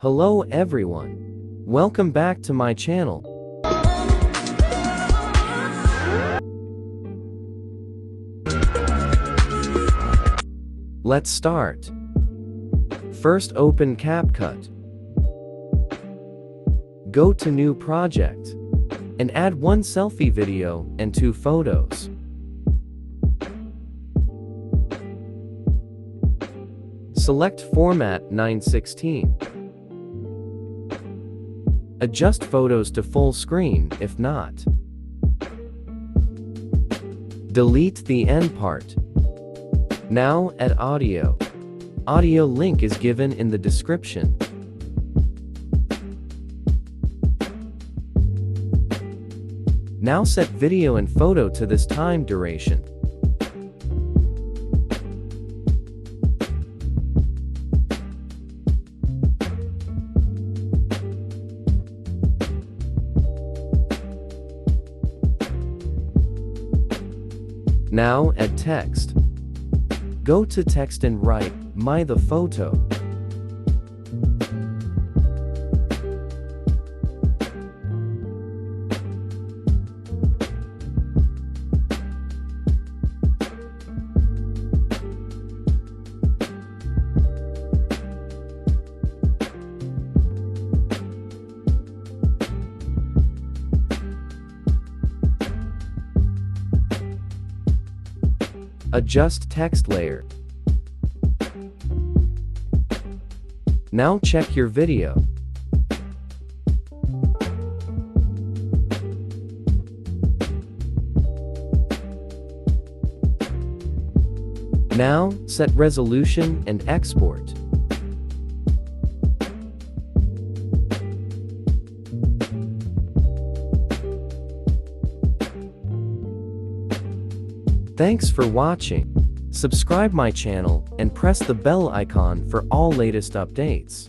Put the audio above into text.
Hello everyone. Welcome back to my channel. Let's start. First, open CapCut. Go to New Project and add one selfie video and 2 photos. Select Format 9:16. Adjust photos to full screen if not. Delete the end part. Now add audio. Audio link is given in the description. Now set video and photo to this time duration. Now add text. Go to text and write, "My the photo." Adjust text layer. Now check your video. Now set resolution and export. Thanks for watching. Subscribe my channel and press the bell icon for all latest updates.